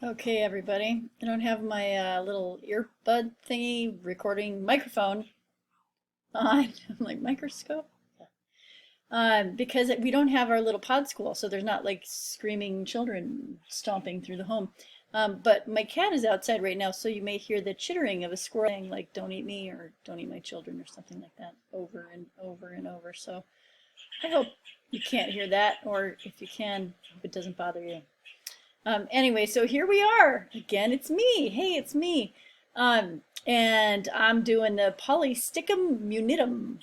Okay, everybody. I don't have my little earbud thingy recording microphone on. I'm like, microscope? Because we don't have our little pod school, so there's not like screaming children stomping through the home. But my cat is outside right now, so you may hear the chittering of a squirrel saying, like, don't eat me or don't eat my children or something like that over and over and over. So I hope you can't hear that, or if you can, I hope it doesn't bother you. Anyway, so here we are again. It's me. Hey, it's me. And I'm doing the Polysticum munitum.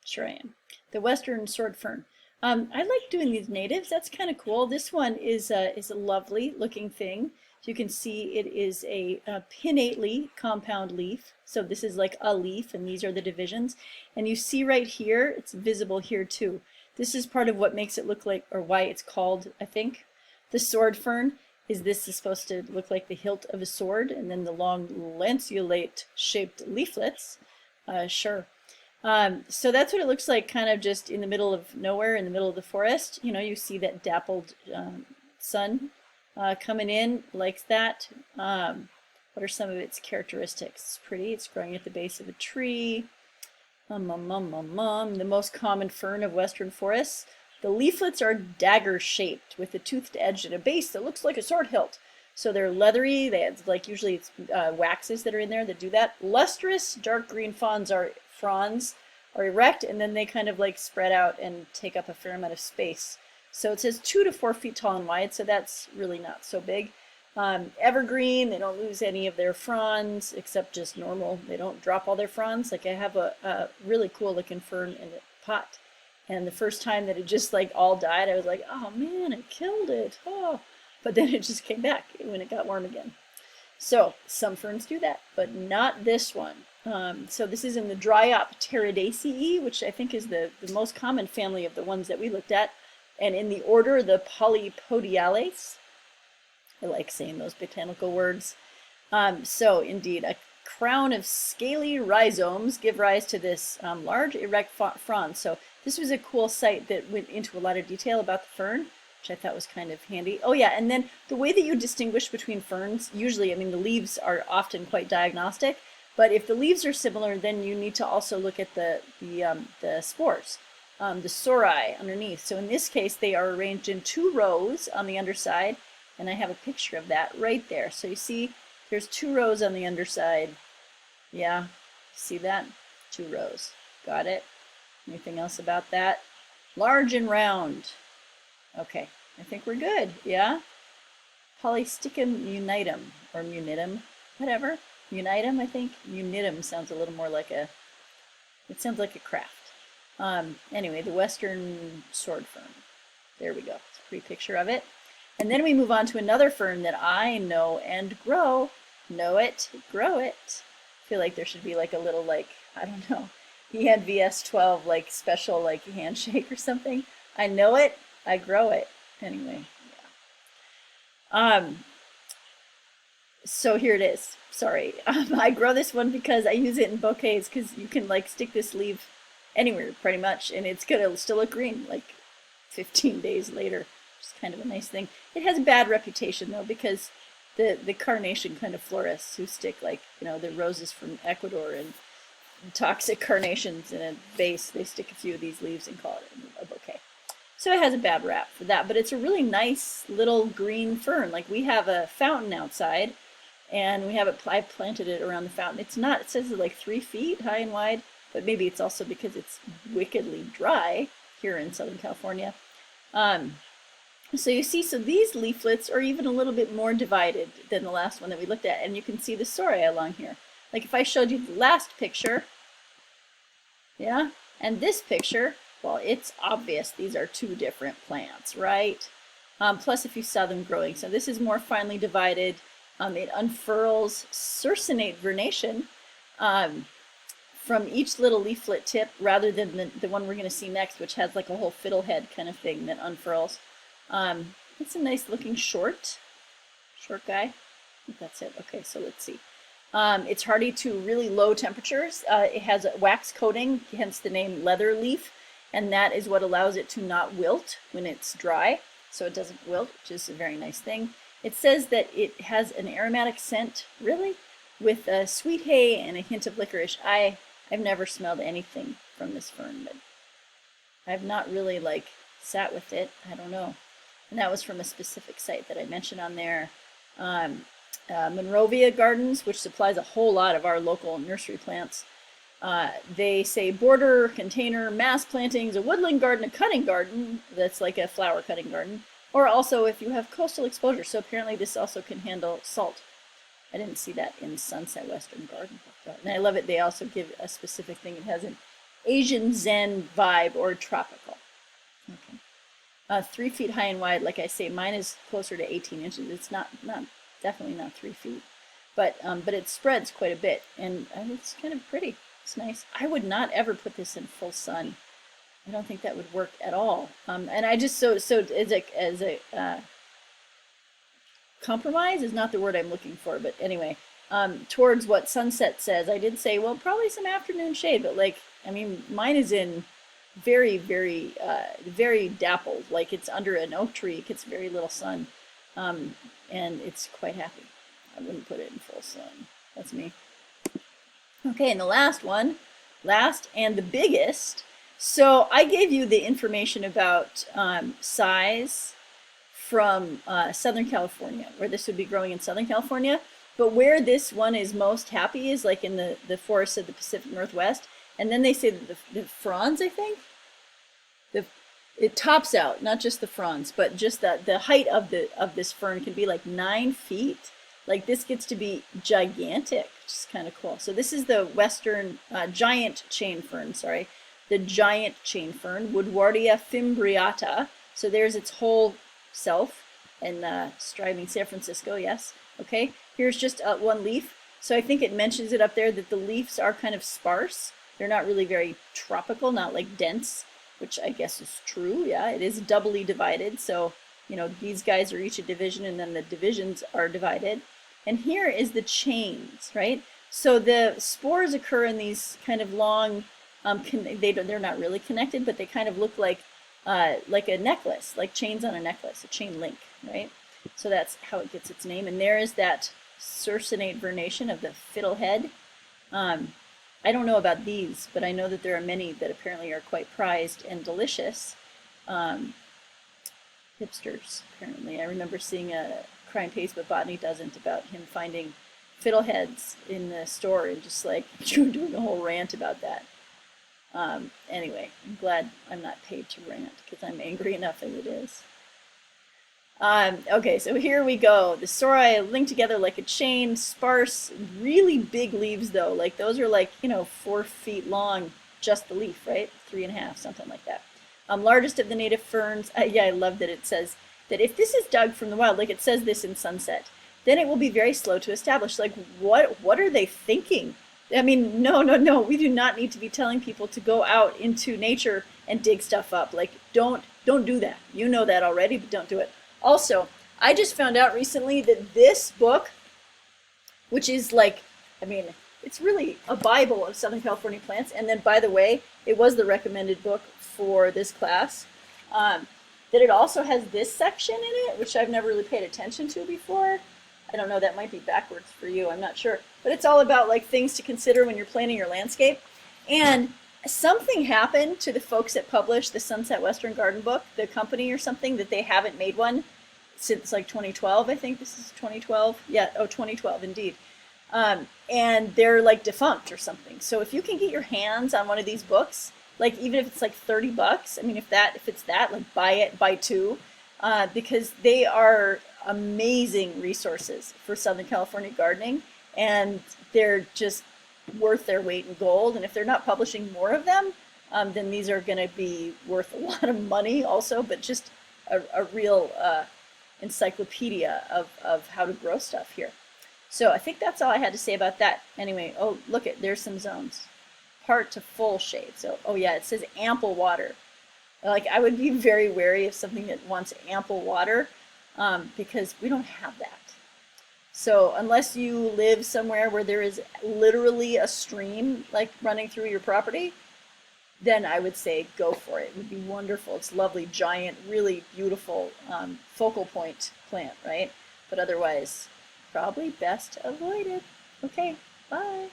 Sure I am. The Western sword fern. I like doing these natives. That's kind of cool. This one is a lovely looking thing. So you can see it is a pinnately compound leaf. So this is like a leaf, and these are the divisions. And you see right here, it's visible here too. This is part of what makes it look like, or why it's called, I think, the sword fern. This is supposed to look like the hilt of a sword, and then the long lanceolate shaped leaflets. Sure. So that's what it looks like, kind of just in the middle of nowhere, in the middle of the forest. You know, you see that dappled sun coming in like that. What are some of its characteristics? It's pretty. It's growing at the base of a tree. The most common fern of western forests. The leaflets are dagger-shaped with a toothed edge and a base that looks like a sword hilt. So they're leathery. They have, like, usually it's waxes that are in there that do that. Lustrous dark green fronds are erect, and then they kind of like spread out and take up a fair amount of space. So it says 2 to 4 feet tall and wide, so that's really not so big. Evergreen, they don't lose any of their fronds except just normal. They don't drop all their fronds. Like I have a really cool looking fern in a pot. And the first time that it just like all died, I was like, oh man, I killed it. Oh, but then it just came back when it got warm again. So some ferns do that, but not this one. So this is in the Dryopteridaceae, which I think is the most common family of the ones that we looked at. And in the order, the Polypodiales. I like saying those botanical words. So indeed, a crown of scaly rhizomes give rise to this large erect frond. So this was a cool site that went into a lot of detail about the fern, which I thought was kind of handy. Oh yeah, and then the way that you distinguish between ferns, usually, I mean, the leaves are often quite diagnostic, but if the leaves are similar, then you need to also look at the spores, the sori underneath. So in this case, they are arranged in 2 rows on the underside, and I have a picture of that right there. So you see, there's 2 rows on the underside. Yeah, see that? 2 rows. Got it? Anything else about that? Large and round. Okay, I think we're good. Yeah? Polysticum unitum, or munitum, whatever. Unitum, I think. Unitum sounds a little more like it sounds like a craft. Anyway, the western sword fern. There we go. It's a pretty picture of it. And then we move on to another fern that I know and grow. Know it, grow it. I feel like there should be like a little, like, I don't know, ENVS 12, like special like handshake or something. I know it, I grow it. Anyway, yeah. So here it is. Sorry. I grow this one because I use it in bouquets, because you can like stick this leaf anywhere pretty much, and it's gonna still look green like 15 days later, which is kind of a nice thing. It has a bad reputation though, because the carnation kind of florists who stick, like, you know, the roses from Ecuador and toxic carnations in a vase, they stick a few of these leaves and call it a bouquet. So it has a bad rap for that, but it's a really nice little green fern. Like, we have a fountain outside, and we have it, I planted it around the fountain. It's not, it says it's like 3 feet high and wide, but maybe it's also because it's wickedly dry here in Southern California. So you see, so these leaflets are even a little bit more divided than the last one that we looked at, and you can see the sori along here. Like if I showed you the last picture, yeah, and this picture, well, it's obvious these are 2 different plants, right? Plus if you saw them growing. So this is more finely divided. It unfurls circinate vernation from each little leaflet tip, rather than the one we're going to see next, which has like a whole fiddlehead kind of thing that unfurls. It's a nice looking short guy. I think that's it. Okay, so let's see. It's hardy to really low temperatures. It has a wax coating, hence the name leather leaf, and that is what allows it to not wilt when it's dry. So it doesn't wilt, which is a very nice thing. It says that it has an aromatic scent, really, with sweet hay and a hint of licorice. I've never smelled anything from this fern, but I've not really like sat with it. I don't know. And that was from a specific site that I mentioned on there. Monrovia Gardens, which supplies a whole lot of our local nursery plants. They say border, container, mass plantings, a woodland garden, a cutting garden, that's like a flower cutting garden, or also if you have coastal exposure. So apparently this also can handle salt. I didn't see that in Sunset Western Garden. And I love it. They also give a specific thing. It has an Asian Zen vibe or tropical. Okay. 3 feet high and wide. Like I say, mine is closer to 18 inches. It's not definitely not 3 feet, but it spreads quite a bit, and it's kind of pretty. It's nice. I would not ever put this in full sun. I don't think that would work at all. And I just so as a compromise is not the word I'm looking for, but anyway, towards what Sunset says, I did say, well, probably some afternoon shade, but like, I mean, mine is in very, very, very dappled, like it's under an oak tree. It gets very little sun, and it's quite happy. I wouldn't put it in full sun. That's me. Okay, and the last one, last and the biggest. So I gave you the information about size from Southern California, where this would be growing in Southern California. But where this one is most happy is like in the forests of the Pacific Northwest. And then they say that the fronds, I think, it tops out, not just the fronds, but just the height of this fern can be like 9 feet. Like this gets to be gigantic, which is kind of cool. So this is the western giant chain fern, sorry. The giant chain fern, Woodwardia fimbriata. So there's its whole self, and striving San Francisco, yes. Okay, here's just one leaf. So I think it mentions it up there that the leaves are kind of sparse. They're not really very tropical, not like dense, which I guess is true. Yeah, it is doubly divided. So, you know, these guys are each a division, and then the divisions are divided. And here is the chains, right? So the spores occur in these kind of long, they're not really connected, but they kind of look like a necklace, like chains on a necklace, a chain link, right? So that's how it gets its name. And there is that circinate vernation of the fiddlehead. I don't know about these, but I know that there are many that apparently are quite prized and delicious. Hipsters, apparently. I remember seeing a Crime Pays But Botany Doesn't about him finding fiddleheads in the store and just like doing a whole rant about that. Anyway, I'm glad I'm not paid to rant because I'm angry enough as it is. Okay, so here we go. The sori linked together like a chain, sparse, really big leaves though. Like those are like, 4 feet long, just the leaf, right? 3.5, something like that. Largest of the native ferns. Yeah, I love that it says that if this is dug from the wild, like it says this in Sunset, then it will be very slow to establish. Like what are they thinking? I mean, no. We do not need to be telling people to go out into nature and dig stuff up. Like don't do that. You know that already, but don't do it. Also, I just found out recently that this book, which is like, I mean, it's really a Bible of Southern California plants. And then, by the way, it was the recommended book for this class. That it also has this section in it, which I've never really paid attention to before. I don't know, that might be backwards for you, I'm not sure. But it's all about like things to consider when you're planning your landscape. And something happened to the folks that published the Sunset Western Garden book, the company or something, that they haven't made one since like 2012. I think this is 2012. Yeah, 2012 indeed. And they're like defunct or something. So if you can get your hands on one of these books, like even if it's like $30, I mean, if it's that, like buy it, buy two, because they are amazing resources for Southern California gardening, and they're just worth their weight in gold. And if they're not publishing more of them, then these are going to be worth a lot of money also, but just a real encyclopedia of how to grow stuff here. So I think that's all I had to say about that. Anyway, oh, look there's some zones. Part to full shade. So, oh yeah, it says ample water. Like I would be very wary of something that wants ample water, because we don't have that. So unless you live somewhere where there is literally a stream like running through your property, then I would say go for it. It would be wonderful. It's lovely, giant, really beautiful focal point plant, right? but otherwise, probably best avoid it. Okay, bye.